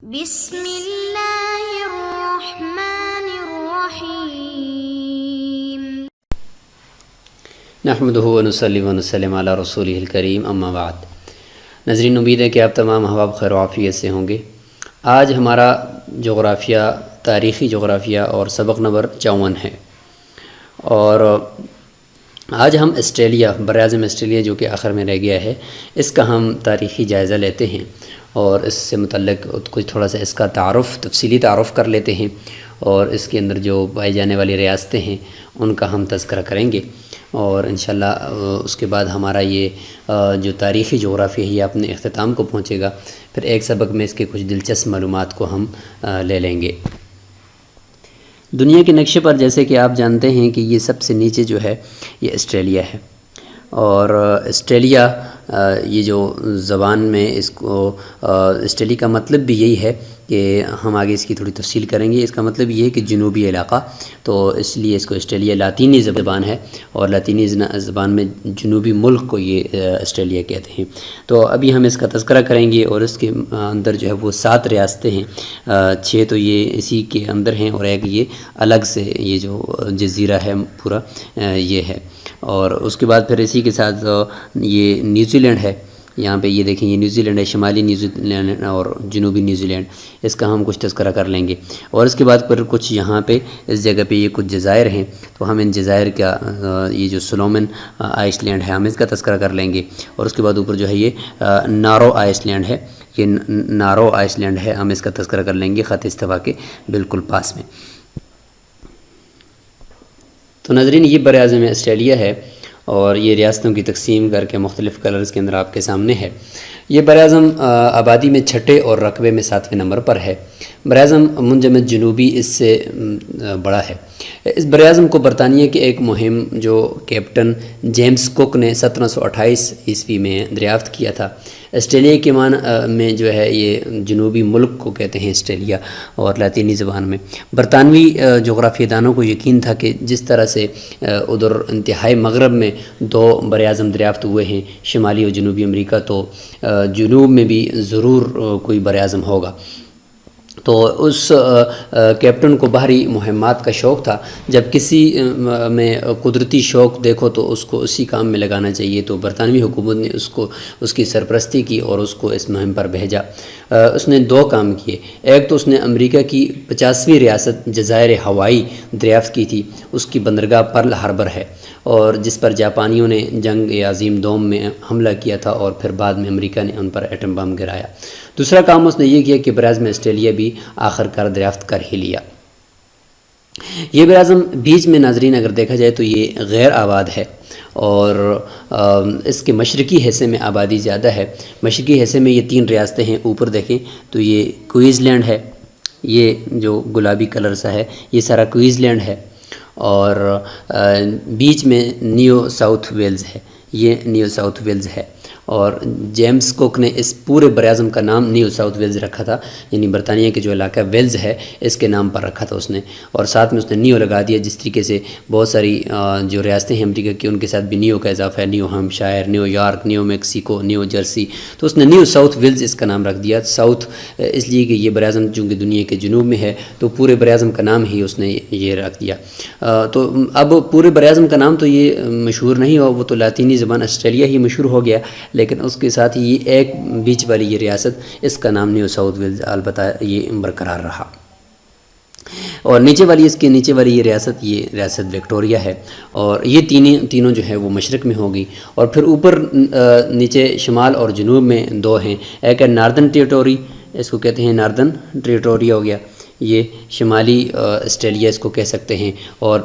بسم اللہ الرحمن الرحیم نحمدہ ونصلی ونسلم علی رسولہ الکریم اما بعد۔ ناظرین، امید ہے کہ آپ تمام احباب خیر و عافیت سے ہوں گے۔ آج ہمارا جغرافیہ، تاریخی جغرافیہ اور سبق نمبر 54 ہے، اور آج ہم آسٹریلیا، براعظم آسٹریلیا جو کہ آخر میں رہ گیا ہے، اس کا ہم تاریخی جائزہ لیتے ہیں اور اس سے متعلق کچھ تھوڑا سا اس کا تفصیلی تعارف کر لیتے ہیں، اور اس کے اندر جو پائی جانے والی ریاستیں ہیں ان کا ہم تذکرہ کریں گے، اور انشاءاللہ اس کے بعد ہمارا یہ جو تاریخی جغرافیہ ہے یہ اپنے اختتام کو پہنچے گا۔ پھر ایک سبق میں اس کے کچھ دلچسپ معلومات کو ہم لے لیں گے۔ دنیا کے نقشے پر جیسے کہ آپ جانتے ہیں کہ یہ سب سے نیچے جو ہے یہ آسٹریلیا ہے، اور آسٹریلیا یہ جو زبان میں اس کو آسٹریلیا کا مطلب بھی یہی ہے کہ ہم آگے اس کی تھوڑی تفصیل کریں گے۔ اس کا مطلب یہ ہے کہ جنوبی علاقہ، تو اس لیے اس کو آسٹریلیا لاطینی زبان ہے، اور لاطینی زبان میں جنوبی ملک کو یہ آسٹریلیا کہتے ہیں۔ تو ابھی ہم اس کا تذکرہ کریں گے، اور اس کے اندر جو ہے وہ 7 ریاستیں ہیں، 6 تو یہ اسی کے اندر ہیں، اور ایک یہ الگ سے یہ جو جزیرہ ہے پورا یہ ہے۔ اور اس کے بعد پھر اسی کے ساتھ یہ نیوزی لینڈ ہے، یہاں پہ یہ دیکھیں یہ نیوزی لینڈ ہے، شمالی نیوزی لینڈ اور جنوبی نیوزی لینڈ، اس کا ہم کچھ تذکرہ کر لیں گے۔ اور اس کے بعد پھر کچھ یہاں پہ اس جگہ پہ یہ کچھ جزائر ہیں، تو ہم ان جزائر کا یہ جو سولومن آئس لینڈ ہے ہم اس کا تذکرہ کر لیں گے۔ اور اس کے بعد اوپر جو ہے یہ نارو آئس لینڈ ہے، یہ نارو آئس لینڈ ہے، ہم اس کا تذکرہ کر لیں گے خط استوا کے بالکل پاس میں۔ تو ناظرین، یہ براعظم آسٹریلیا ہے، اور یہ ریاستوں کی تقسیم کر کے مختلف کلرز کے اندر آپ کے سامنے ہے۔ یہ براعظم آبادی میں 6 اور رقبے میں 7ویں نمبر پر ہے۔ براعظم منجمد جنوبی اس سے بڑا ہے۔ اس براعظم کو برطانیہ کے ایک مہم جو کیپٹن جیمز کک نے 1728 عیسوی میں دریافت کیا تھا۔ آسٹریلیا کے معنی میں جو ہے یہ جنوبی ملک کو کہتے ہیں آسٹریلیا، اور لاطینی زبان میں۔ برطانوی جغرافیہ دانوں کو یقین تھا کہ جس طرح سے ادھر انتہائی مغرب میں 2 براعظم دریافت ہوئے ہیں، شمالی اور جنوبی امریکہ، تو جنوب میں بھی ضرور کوئی براعظم ہوگا۔ تو اس کیپٹن کو باہری مہمات کا شوق تھا۔ جب کسی میں قدرتی شوق دیکھو تو اس کو اسی کام میں لگانا چاہیے، تو برطانوی حکومت نے اس کی سرپرستی کی اور اس کو اس مہم پر بھیجا۔ اس نے 2 کام کیے۔ ایک تو اس نے امریکہ کی 50ویں ریاست جزائر ہوائی دریافت کی تھی، اس کی بندرگاہ پرل ہاربر ہے، اور جس پر جاپانیوں نے جنگ عظیم دوم میں حملہ کیا تھا، اور پھر بعد میں امریکہ نے ان پر ایٹم بم گرایا۔ دوسرا کام اس نے یہ کیا کہ براعظم آسٹریلیا بھی آخر کار دریافت کر ہی لیا۔ یہ براعظم بیچ میں ناظرین اگر دیکھا جائے تو یہ غیر آباد ہے، اور اس کے مشرقی حصے میں آبادی زیادہ ہے۔ مشرقی حصے میں یہ 3 ریاستیں ہیں، اوپر دیکھیں تو یہ کوئنز لینڈ ہے، یہ جو گلابی کلر سا ہے یہ سارا کوئنز لینڈ ہے، اور بیچ میں نیو ساؤتھ ویلز ہے، یہ نیو ساؤتھ ویلز ہے۔ اور جیمز کوک نے اس پورے براعظم کا نام نیو ساؤتھ ویلز رکھا تھا، یعنی برطانیہ کے جو علاقہ ویلز ہے اس کے نام پر رکھا تھا اس نے، اور ساتھ میں اس نے نیو لگا دیا۔ جس طریقے سے بہت ساری جو ریاستیں ہیں امریکہ کی ان کے ساتھ بھی نیو کا اضافہ ہے، new Hampshire, new York, new Mexico, new Jersey, تو اس نے نیو ساؤتھ ویلز اس کا نام رکھ دیا۔ ساؤتھ اس لیے کہ یہ براعظم چونکہ دنیا کے جنوب میں ہے تو پورے براعظم کا نام ہی اس نے یہ رکھ دیا۔ تو اب پورے براعظم کا نام تو یہ مشہور نہیں ہوا، وہ تو لاطینی زبان آسٹریلیا ہی مشہور ہو گیا، لیکن اس کے ساتھ ہی ایک بیچ والی یہ ریاست اس کا نام نیو ساؤتھ ویلز البتہ یہ برقرار رہا۔ اور نیچے والی یہ ریاست وکٹوریہ ہے، اور یہ تینوں جو ہے وہ مشرق میں ہوگی۔ اور پھر اوپر نیچے شمال اور جنوب میں 2 ہیں، ایک ہے ناردرن ٹیریٹوری، اس کو کہتے ہیں ناردرن ٹیریٹوری ہو گیا، یہ شمالی آسٹریلیا اس کو کہہ سکتے ہیں، اور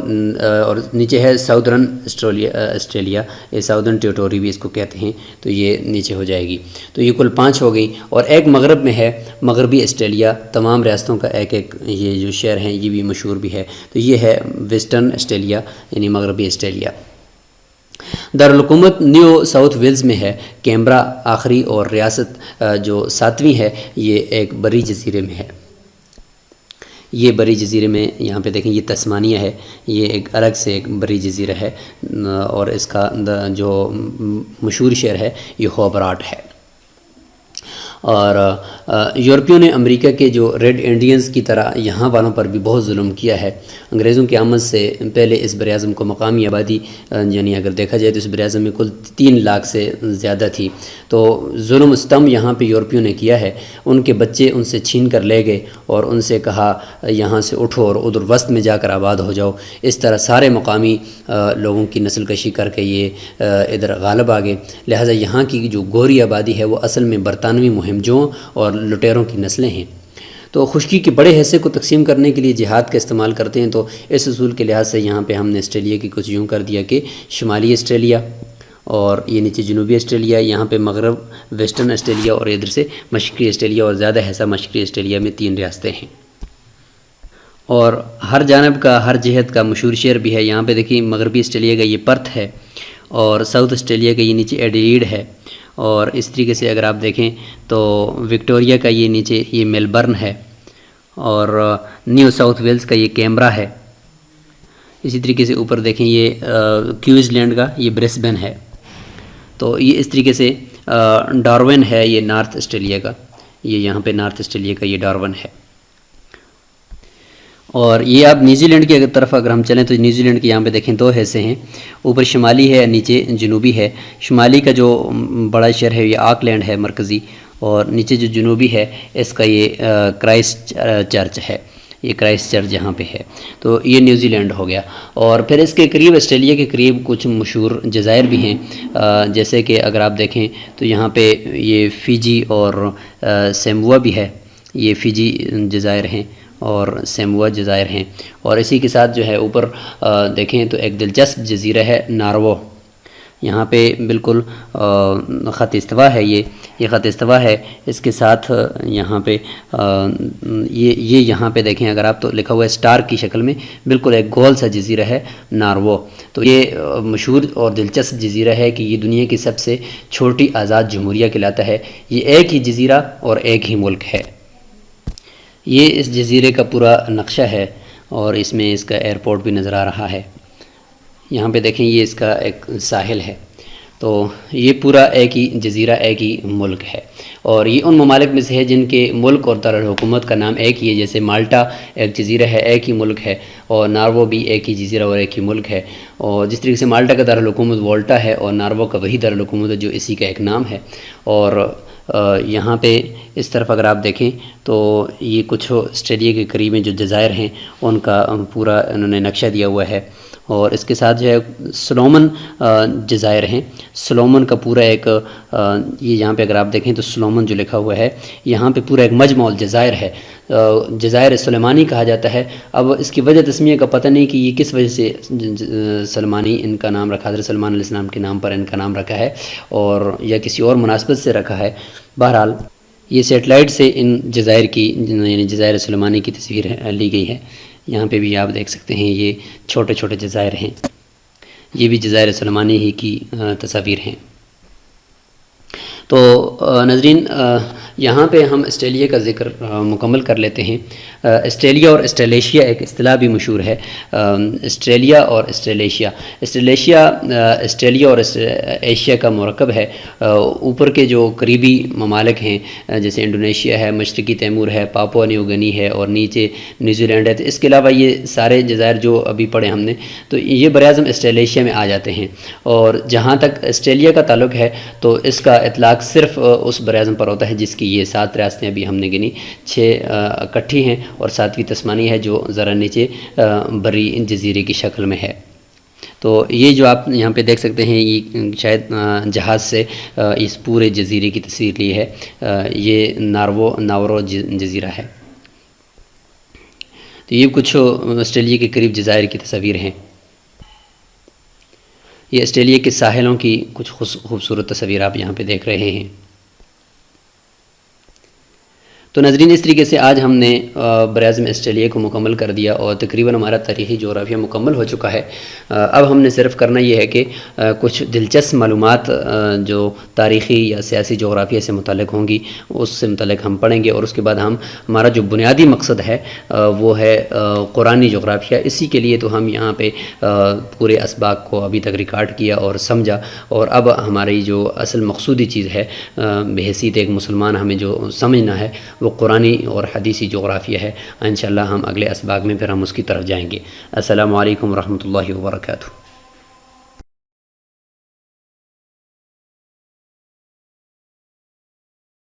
نیچے ہے ساؤدرن آسٹریلیا، یہ ساؤدرن ٹیریٹوری بھی اس کو کہتے ہیں، تو یہ نیچے ہو جائے گی۔ تو یہ کل 5 ہو گئی، اور ایک مغرب میں ہے مغربی آسٹریلیا، تمام ریاستوں کا ایک یہ جو شہر ہیں یہ بھی مشہور بھی ہے، تو یہ ہے ویسٹرن آسٹریلیا یعنی مغربی آسٹریلیا۔ دارالحکومت نیو ساؤتھ ویلز میں ہے، کیمبرا آخری، اور ریاست جو 7ویں ہے یہ ایک بری جزیرے میں ہے۔ یہ بری جزیرے میں یہاں پہ دیکھیں یہ تسمانیہ ہے، یہ ایک الگ سے ایک بری جزیرہ ہے، اور اس کا جو مشہور شہر ہے یہ ہوبارٹ ہے۔ اور یورپیوں نے امریکہ کے جو ریڈ انڈینز کی طرح یہاں والوں پر بھی بہت ظلم کیا ہے۔ انگریزوں کی آمد سے پہلے اس براعظم کو مقامی آبادی یعنی اگر دیکھا جائے تو اس براعظم میں کل 3 لاکھ سے زیادہ تھی۔ تو ظلم و ستم یہاں پہ یورپیوں نے کیا ہے۔ ان کے بچے ان سے چھین کر لے گئے اور ان سے کہا یہاں سے اٹھو اور ادھر وسط میں جا کر آباد ہو جاؤ۔ اس طرح سارے مقامی لوگوں کی نسل کشی کر کے یہ ادھر غالب آ گئے۔ لہٰذا یہاں کی جو گوری آبادی ہے وہ اصل میں برطانوی مہمجوں اور لٹیروں کی نسلیں ہیں۔ تو خشکی کے بڑے حصے کو تقسیم کرنے کے لیے جہاد کا استعمال کرتے ہیں۔ تو اس اصول کے لحاظ سے یہاں پہ ہم نے آسٹریلیا کی کچھ یوں کر دیا کہ شمالی آسٹریلیا اور یہ نیچے جنوبی آسٹریلیا، یہاں پہ مغرب ویسٹرن آسٹریلیا اور ادھر سے مشرقی آسٹریلیا، اور زیادہ حصہ مشرقی آسٹریلیا میں 3 ریاستیں ہیں۔ اور ہر جانب کا ہر جہت کا مشہور شہر بھی ہے۔ یہاں پہ دیکھیں مغربی آسٹریلیا کا یہ پرتھ ہے اور ساؤتھ آسٹریلیا کا یہ نیچے ایڈیلیڈ ہے، اور اس طریقے سے اگر آپ دیکھیں تو وکٹوریا کا یہ نیچے یہ میلبرن ہے، اور نیو ساؤتھ ویلز کا یہ کیمبرا ہے۔ اسی طریقے سے اوپر دیکھیں یہ کیوز لینڈ کا یہ برسبن ہے۔ تو یہ اس طریقے سے ڈارون ہے یہ نارتھ آسٹریلیا کا، یہ یہاں پہ نارتھ آسٹریلیا کا یہ ڈارون ہے۔ اور یہ آپ نیوزی لینڈ کی طرف اگر ہم چلیں تو نیوزی لینڈ کے یہاں پہ دیکھیں 2 حصے ہیں، اوپر شمالی ہے نیچے جنوبی ہے۔ شمالی کا جو بڑا شہر ہے یہ آکلینڈ ہے مرکزی، اور نیچے جو جنوبی ہے اس کا یہ کرائسٹ چرچ ہے، یہ کرائسٹ چرچ یہاں پہ ہے۔ تو یہ نیوزی لینڈ ہو گیا۔ اور پھر اس کے قریب آسٹریلیا کے قریب کچھ مشہور جزائر بھی ہیں، جیسے کہ اگر آپ دیکھیں تو یہاں پہ یہ فیجی اور سیموا بھی ہے، یہ فیجی جزائر ہیں اور سیموا جزائر ہیں۔ اور اسی کے ساتھ جو ہے اوپر دیکھیں تو ایک دلچسپ جزیرہ ہے نارو، یہاں پہ بالکل خط استوا ہے، یہ خط استوا ہے۔ اس کے ساتھ یہاں پہ یہ یہاں پہ دیکھیں اگر آپ تو لکھا ہوا ہے اسٹار کی شکل میں، بالکل ایک گول سا جزیرہ ہے نارو۔ تو یہ مشہور اور دلچسپ جزیرہ ہے کہ یہ دنیا کی سب سے چھوٹی آزاد جمہوریہ کہلاتا ہے۔ یہ ایک ہی جزیرہ اور ایک ہی ملک ہے۔ یہ اس جزیرے کا پورا نقشہ ہے اور اس میں اس کا ایئرپورٹ بھی نظر آ رہا ہے۔ یہاں پہ دیکھیں یہ اس کا ایک ساحل ہے۔ تو یہ پورا ایک ہی جزیرہ ایک ہی ملک ہے، اور یہ ان ممالک میں سے ہے جن کے ملک اور دارالحکومت کا نام ایک ہی ہے، جیسے مالٹا ایک جزیرہ ہے ایک ہی ملک ہے، اور نارو بھی ایک ہی جزیرہ اور ایک ہی ملک ہے۔ اور جس طریقے سے مالٹا کا دارالحکومت والٹا ہے اور نارو کا وہی دارالحکومت ہے جو اسی کا ایک نام ہے۔ اور یہاں پہ اس طرف اگر آپ دیکھیں تو یہ کچھ آسٹریلیا کے قریب میں جو جزائر ہیں ان کا پورا انہوں نے نقشہ دیا ہوا ہے۔ اور اس کے ساتھ جو ہے سلومن جزائر ہیں، سلومن کا پورا ایک یہ یہاں پہ اگر آپ دیکھیں تو سلومن جو لکھا ہوا ہے یہاں پہ پورا ایک مجمع الجزائر ہے، جزائر سلیمانی کہا جاتا ہے۔ اب اس کی وجہ تسمیہ کا پتہ نہیں کہ یہ کس وجہ سے سلمانی ان کا نام رکھا، حضرت سلمان علیہ السلام کے نام پر ان کا نام رکھا ہے اور یا کسی اور مناسبت سے رکھا ہے۔ بہرحال یہ سیٹلائٹ سے ان جزائر کی یعنی جزائر سلیمانی کی تصویر لی گئی ہے۔ یہاں پہ بھی آپ دیکھ سکتے ہیں یہ چھوٹے چھوٹے جزائر ہیں، یہ بھی جزائر سلیمانی ہی کی تصاویر ہیں۔ تو ناظرین یہاں پہ ہم آسٹریلیا کا ذکر مکمل کر لیتے ہیں۔ آسٹریلیا اور آسٹریلیشیا ایک اصطلاح بھی مشہور ہے، آسٹریلیا اور آسٹریلیشیا۔ آسٹریلیا اور ایشیا کا مرکب ہے۔ اوپر کے جو قریبی ممالک ہیں جیسے انڈونیشیا ہے، مشرقی تیمور ہے، پاپوا نیو گنی ہے اور نیچے نیوزی لینڈ ہے۔ تو اس کے علاوہ یہ سارے جزائر جو ابھی پڑھے ہم نے تو یہ براعظم آسٹریلیشیا میں آ جاتے ہیں۔ اور جہاں تک آسٹریلیا کا تعلق ہے تو اس کا اطلاق صرف اس براعظم پر ہوتا ہے جس کی یہ 7 ریاستیں ابھی ہم نے گنی، 6 اکٹھی ہیں اور 7ویں تسمانی ہے جو ذرا نیچے بری جزیرے کی شکل میں ہے۔ تو یہ جو آپ یہاں پہ دیکھ سکتے ہیں یہ شاید جہاز سے اس پورے جزیرے کی تصویر لی ہے، یہ ناورو جزیرہ ہے۔ تو یہ کچھ آسٹریلیا کے قریب جزائر کی تصاویر ہیں۔ یہ آسٹریلیا کے ساحلوں کی کچھ خوبصورت تصاویر آپ یہاں پہ دیکھ رہے ہیں۔ تو ناظرین اس طریقے سے آج ہم نے براعظم آسٹریلیا کو مکمل کر دیا اور تقریباً ہمارا تاریخی جغرافیہ مکمل ہو چکا ہے۔ اب ہم نے صرف کرنا یہ ہے کہ کچھ دلچسپ معلومات جو تاریخی یا سیاسی جغرافیہ سے متعلق ہوں گی اس سے متعلق ہم پڑھیں گے، اور اس کے بعد ہمارا جو بنیادی مقصد ہے وہ ہے قرآنی جغرافیہ۔ اسی کے لیے تو ہم یہاں پہ پورے اسباق کو ابھی تک ریکارڈ کیا اور سمجھا، اور اب ہماری جو اصل مقصودی چیز ہے بحیثیت ایک مسلمان ہمیں جو سمجھنا ہے وہ قرآنی اور حدیثی جغرافیہ ہے۔ انشاءاللہ ہم اگلے اسباق میں پھر ہم اس کی طرف جائیں گے۔ السلام علیکم ورحمۃ اللہ وبرکاتہ۔